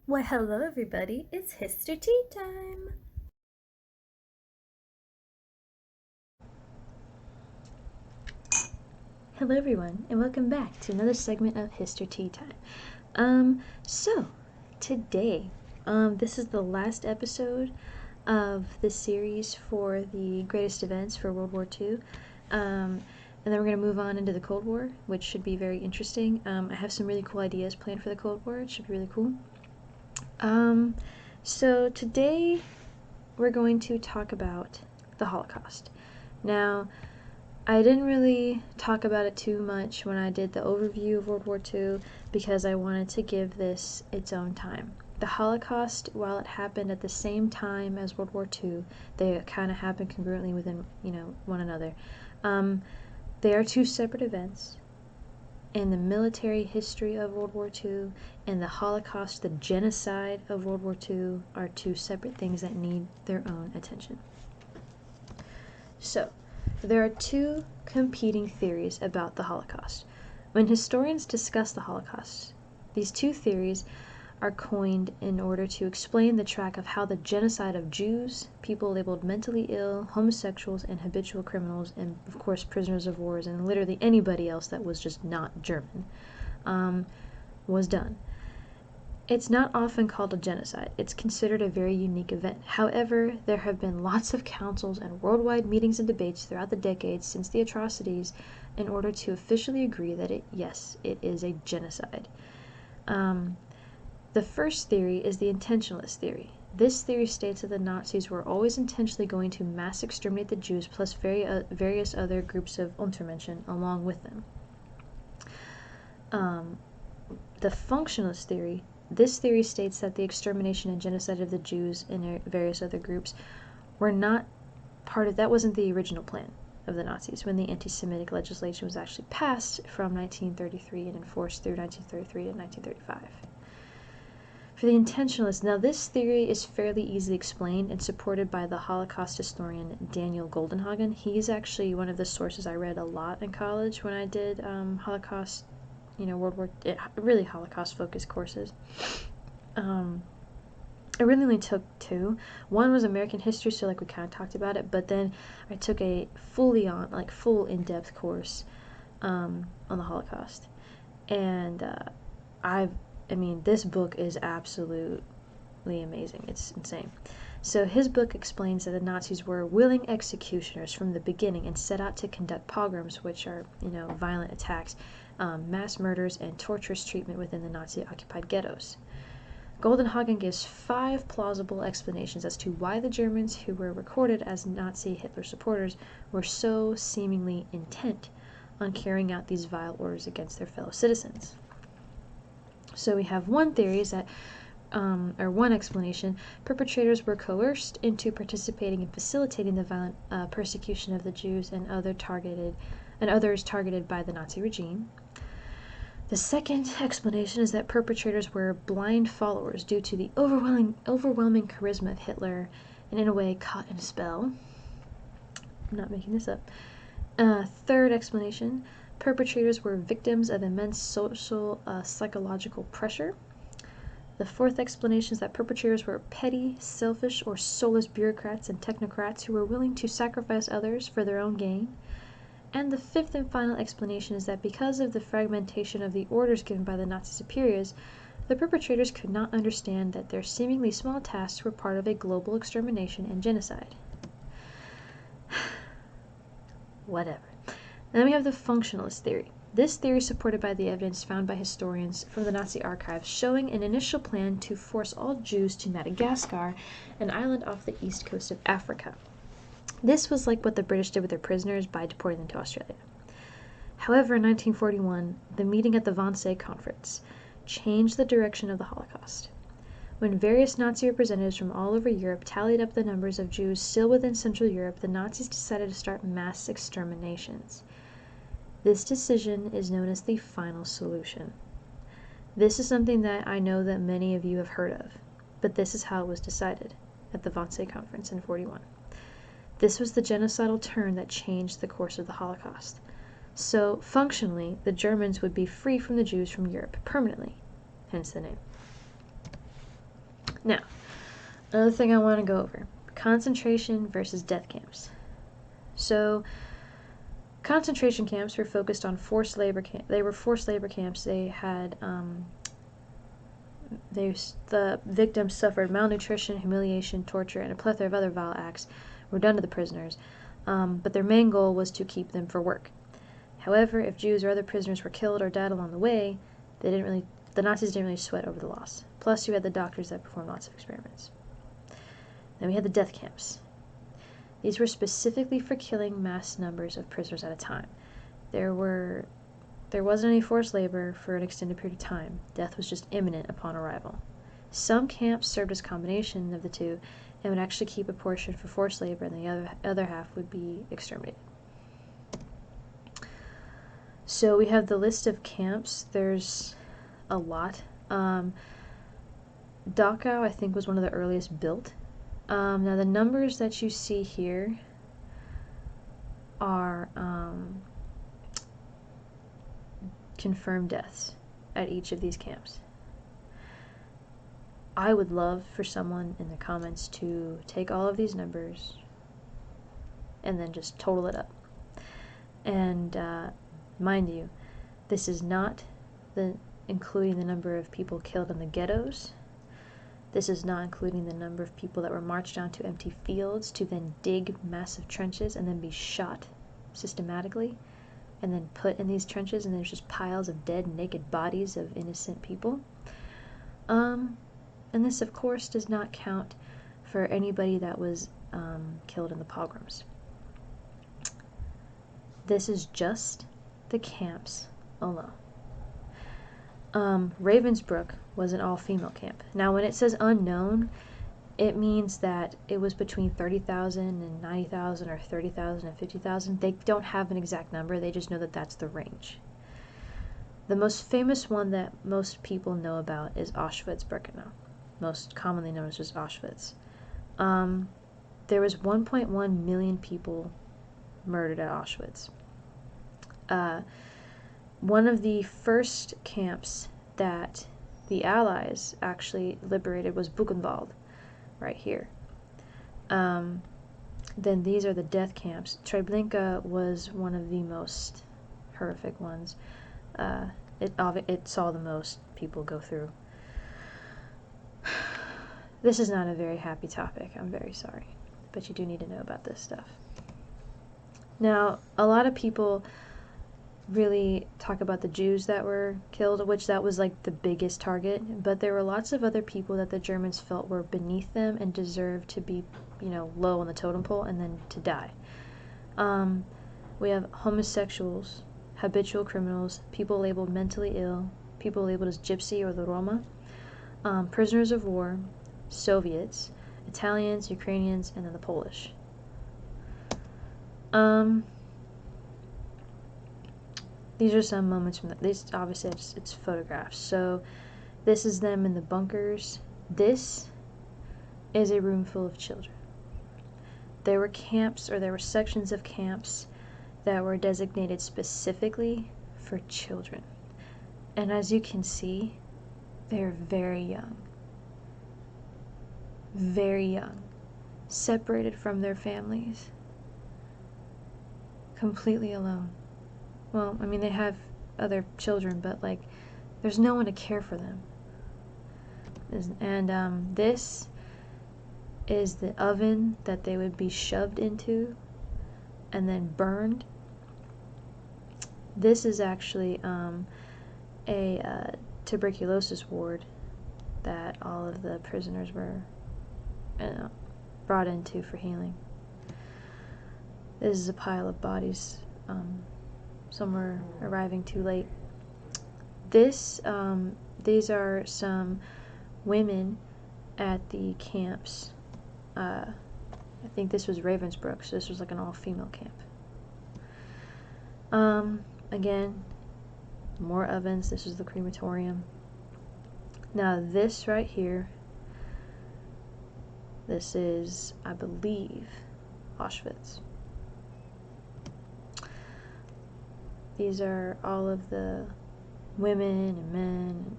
Why, hello everybody, it's Histor-Tea Time! Hello everyone, and welcome back to another segment of Histor-Tea Time. Today, this is the last episode of the series for the greatest events for World War II. And then we're going to move on into the Cold War, which should be very interesting. I have some really cool ideas planned for the Cold War. It should be really cool. So today we're going to talk about the Holocaust. Now, I didn't really talk about it too much when I did the overview of World War II because I wanted to give this its own time. The Holocaust, while it happened at the same time as World War II, they kind of happened congruently within, one another. They are two separate events. And the military history of World War II and the Holocaust, the genocide of World War II, are two separate things that need their own attention. So, there are two competing theories about the Holocaust. When historians discuss the Holocaust, these two theories are coined in order to explain the track of how the genocide of Jews, people labeled mentally ill, homosexuals, and habitual criminals, and of course prisoners of war, and literally anybody else that was just not German, was done. It's not often called a genocide. It's considered a very unique event. However, there have been lots of councils and worldwide meetings and debates throughout the decades since the atrocities in order to officially agree that it is a genocide. The first theory is the intentionalist theory. This theory states that the Nazis were always intentionally going to mass exterminate the Jews plus various other groups of Untermenschen along with them. The functionalist theory. This theory states that the extermination and genocide of the Jews and various other groups were not part of, that wasn't the original plan of the Nazis when the anti-Semitic legislation was actually passed from 1933 and enforced through 1933 and 1935. For the intentionalists, now this theory is fairly easily explained and supported by the Holocaust historian Daniel Goldenhagen. He's actually one of the sources I read a lot in college when I did Holocaust, really Holocaust-focused courses. I really only took two. One was American history, so we kind of talked about it, but then I took a full in-depth course on the Holocaust. And this book is absolutely amazing. It's insane. So his book explains that the Nazis were willing executioners from the beginning and set out to conduct pogroms, which are, violent attacks, mass murders, and torturous treatment within the Nazi-occupied ghettos. Goldenhagen gives 5 plausible explanations as to why the Germans, who were recorded as Nazi Hitler supporters, were so seemingly intent on carrying out these vile orders against their fellow citizens. So we have one theory is that, one explanation, perpetrators were coerced into participating in facilitating the violent persecution of the Jews and others targeted by the Nazi regime. The second explanation is that perpetrators were blind followers due to the overwhelming charisma of Hitler, and in a way caught in a spell. I'm not making this up. Third explanation, perpetrators were victims of immense social, psychological pressure. The fourth explanation is that perpetrators were petty, selfish, or soulless bureaucrats and technocrats who were willing to sacrifice others for their own gain. And the fifth and final explanation is that because of the fragmentation of the orders given by the Nazi superiors, the perpetrators could not understand that their seemingly small tasks were part of a global extermination and genocide. Whatever. Then we have the functionalist theory. This theory is supported by the evidence found by historians from the Nazi archives showing an initial plan to force all Jews to Madagascar, an island off the east coast of Africa. This was like what the British did with their prisoners by deporting them to Australia. However, in 1941, the meeting at the Wannsee Conference changed the direction of the Holocaust. When various Nazi representatives from all over Europe tallied up the numbers of Jews still within Central Europe, the Nazis decided to start mass exterminations. This decision is known as the final solution. This is something that I know that many of you have heard of, but this is how it was decided at the Wannsee Conference in 1941. This was the genocidal turn that changed the course of the Holocaust. So, functionally, the Germans would be free from the Jews from Europe permanently, hence the name. Now, another thing I want to go over, concentration versus death camps. So, concentration camps were focused on forced labor camps. They were forced labor camps. They had, the victims suffered malnutrition, humiliation, torture, and a plethora of other vile acts were done to the prisoners, but their main goal was to keep them for work. However, if Jews or other prisoners were killed or died along the way, the Nazis didn't really sweat over the loss. Plus, you had the doctors that performed lots of experiments. Then we had the death camps. These were specifically for killing mass numbers of prisoners at a time. There wasn't any forced labor for an extended period of time. Death was just imminent upon arrival. Some camps served as a combination of the two and would actually keep a portion for forced labor, and the other half would be exterminated. So we have the list of camps. There's a lot. Dachau, I think, was one of the earliest built. Now the numbers that you see here are confirmed deaths at each of these camps. I would love for someone in the comments to take all of these numbers and then just total it up. And mind you, this is not including the number of people killed in the ghettos. This is not including the number of people that were marched down to empty fields to then dig massive trenches and then be shot systematically and then put in these trenches, and there's just piles of dead, naked bodies of innocent people. And this, of course, does not count for anybody that was killed in the pogroms. This is just the camps alone. Ravensbrück was an all-female camp. Now, when it says unknown, it means that it was between 30,000 and 90,000 or 30,000 and 50,000. They don't have an exact number. They just know that that's the range. The most famous one that most people know about is Auschwitz-Birkenau, most commonly known as just Auschwitz. There was 1.1 million people murdered at Auschwitz. One of the first camps that the Allies actually liberated was Buchenwald, right here. Then these are the death camps. Treblinka was one of the most horrific ones. It saw the most people go through. This is not a very happy topic. I'm very sorry. But you do need to know about this stuff. Now, a lot of people really talk about the Jews that were killed, which that was like the biggest target, but there were lots of other people that the Germans felt were beneath them and deserved to be, low on the totem pole and then to die. We have homosexuals, habitual criminals, people labeled mentally ill, people labeled as gypsy or the Roma, prisoners of war, Soviets, Italians, Ukrainians, and then the Polish. These are some moments from these. Obviously, it's photographs. So, this is them in the bunkers. This is a room full of children. There were camps, or there were sections of camps that were designated specifically for children. And as you can see, they're very young. Very young. Separated from their families. Completely alone. Well, I mean, they have other children, but, there's no one to care for them. And, this is the oven that they would be shoved into and then burned. This is actually, a tuberculosis ward that all of the prisoners were, brought into for healing. This is a pile of bodies, some were arriving too late. These are some women at the camps. I think this was Ravensbrück, so this was like an all-female camp. Again, more ovens. This is the crematorium. Now this right here, this is, I believe, Auschwitz. These are all of the women and men.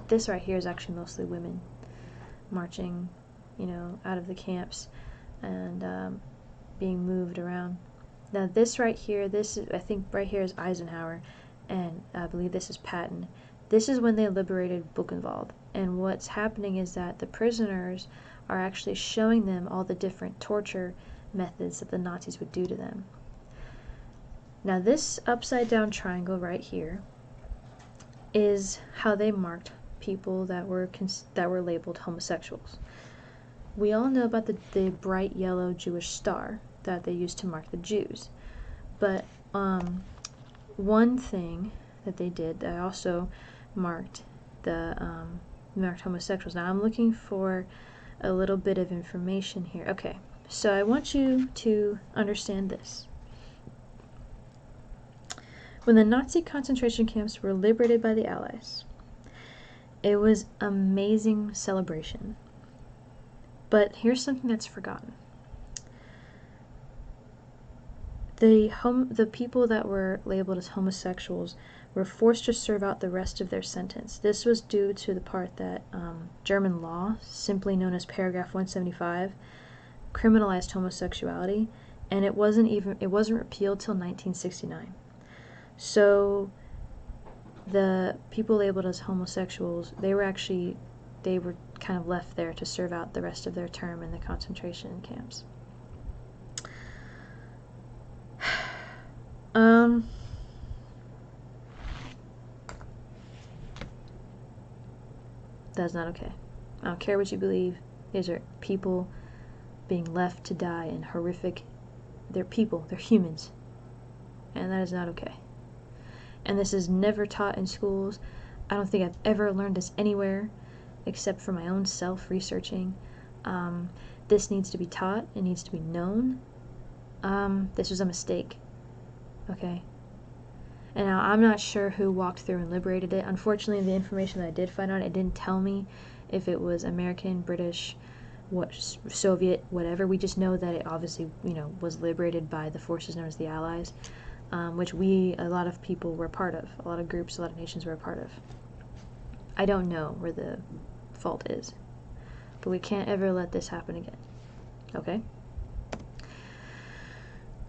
This right here is actually mostly women. marching, out of the camps and being moved around. Now this right here, I think right here is Eisenhower, and I believe this is Patton. This is when they liberated Buchenwald, and what's happening is that the prisoners are actually showing them all the different torture methods that the Nazis would do to them. Now this upside down triangle right here is how they marked people that were labeled homosexuals. We all know about the bright yellow Jewish star that they used to mark the Jews, but one thing that they did that also marked marked homosexuals. Now I'm looking for a little bit of information here. Okay, so I want you to understand this. When the Nazi concentration camps were liberated by the Allies, it was an amazing celebration. But here's something that's forgotten. The people that were labeled as homosexuals were forced to serve out the rest of their sentence. This was due to the part that German law, simply known as paragraph 175, criminalized homosexuality, and it wasn't repealed till 1969. So the people labeled as homosexuals, they were kind of left there to serve out the rest of their term in the concentration camps. That's not okay. I don't care what you believe. These are people being left to die in horrific... They're people. They're humans. And that is not okay. And this is never taught in schools. I don't think I've ever learned this anywhere except for my own self-researching. This needs to be taught. It needs to be known. This was a mistake. Okay? And now I'm not sure who walked through and liberated it. Unfortunately, the information that I did find out, it didn't tell me if it was American, British, Soviet, whatever. We just know that it obviously, was liberated by the forces known as the Allies, which a lot of people were a part of. A lot of groups, a lot of nations were a part of. I don't know where the fault is, but we can't ever let this happen again. Okay?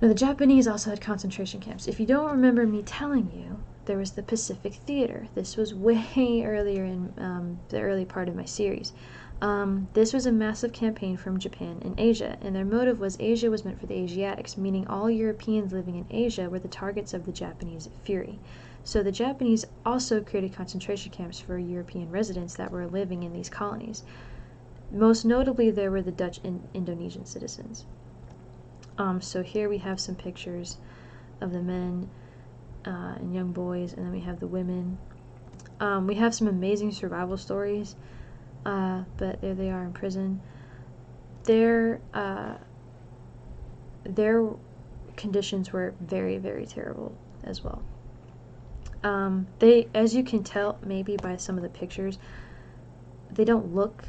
Now, the Japanese also had concentration camps. If you don't remember me telling you, there was the Pacific Theater. This was way earlier in the early part of my series. This was a massive campaign from Japan in Asia, and their motive was Asia was meant for the Asiatics, meaning all Europeans living in Asia were the targets of the Japanese fury. So the Japanese also created concentration camps for European residents that were living in these colonies. Most notably, there were the Dutch and Indonesian citizens. So here we have some pictures of the men and young boys, and then we have the women. We have some amazing survival stories, but there they are in prison. Their conditions were very, very terrible as well. As you can tell maybe by some of the pictures, they don't look...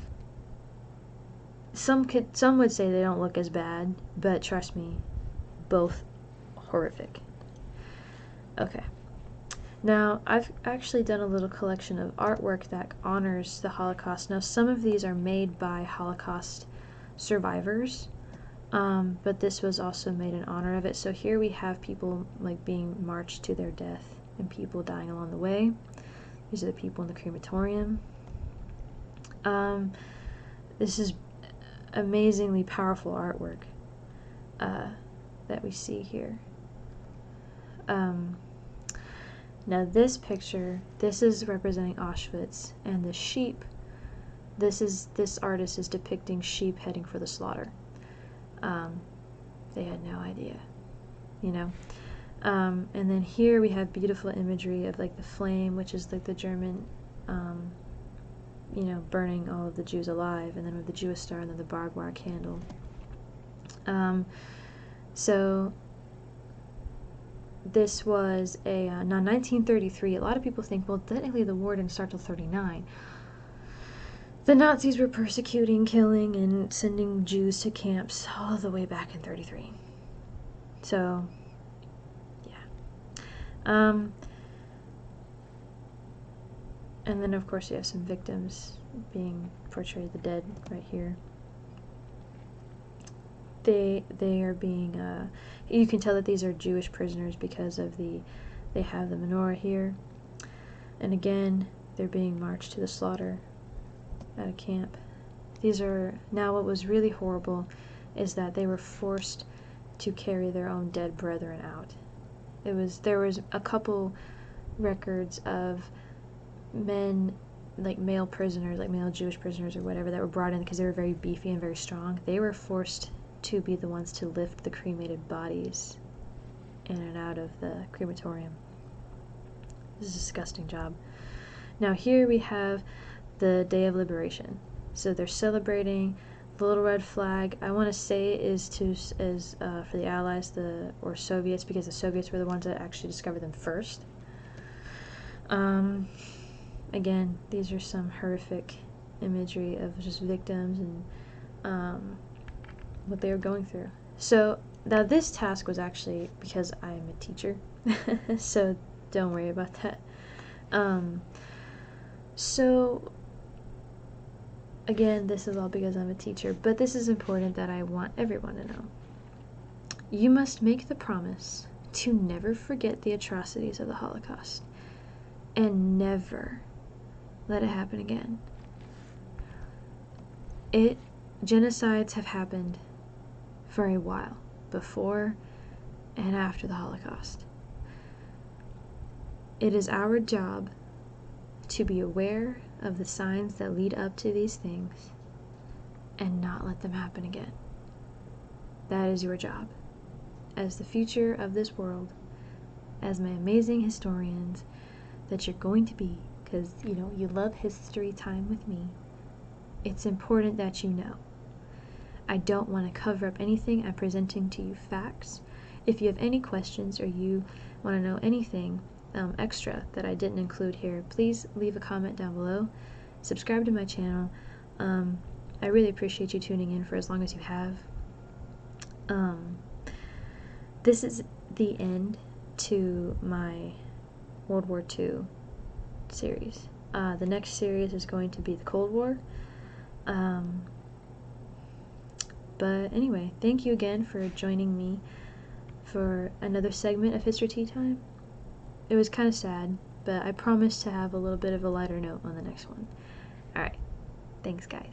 Some would say they don't look as bad, but trust me, both horrific. Okay. Now, I've actually done a little collection of artwork that honors the Holocaust. Now, some of these are made by Holocaust survivors, but this was also made in honor of it. So here we have people being marched to their death and people dying along the way. These are the people in the crematorium. This is amazingly powerful artwork that we see here. Now this picture, this is representing Auschwitz, and the sheep, this artist is depicting sheep heading for the slaughter. They had no idea, and then here we have beautiful imagery of the flame, which is the German burning all of the Jews alive, and then with the Jewish star, and then the barbed wire candle. So this was now 1933. A lot of people think, well, technically the war didn't start till 39. The Nazis were persecuting, killing, and sending Jews to camps all the way back in 33. So, yeah. And then, of course, you have some victims being portrayed, the dead right here. They are being, you can tell that these are Jewish prisoners because of they have the menorah here. And again, they're being marched to the slaughter at a camp. These are, now what was really horrible is that they were forced to carry their own dead brethren out. There was a couple records of men, like male prisoners, like male Jewish prisoners or whatever, that were brought in because they were very beefy and very strong. They were forced to be the ones to lift the cremated bodies in and out of the crematorium. This is a disgusting job. Now here we have the Day of Liberation. So they're celebrating the little red flag. I want to say is for the Allies, or Soviets, because the Soviets were the ones that actually discovered them first. Again, these are some horrific imagery of just victims and what they were going through. So now this task was actually because I am a teacher, so don't worry about that. So again, this is all because I'm a teacher, but this is important that I want everyone to know. You must make the promise to never forget the atrocities of the Holocaust and never let it happen again. Genocides have happened for a while, before and after the Holocaust. It is our job to be aware of the signs that lead up to these things and not let them happen again. That is your job as the future of this world, as my amazing historians that you're going to be, because you love history time with me. It's important that you know. I don't want to cover up anything. I'm presenting to you facts. If you have any questions or you want to know anything extra that I didn't include here, please leave a comment down below. Subscribe to my channel. I really appreciate you tuning in for as long as you have. This is the end to my World War II series. The next series is going to be the Cold War. But anyway, thank you again for joining me for another segment of Histor-Tea Time. It was kind of sad, but I promise to have a little bit of a lighter note on the next one. Alright, thanks guys.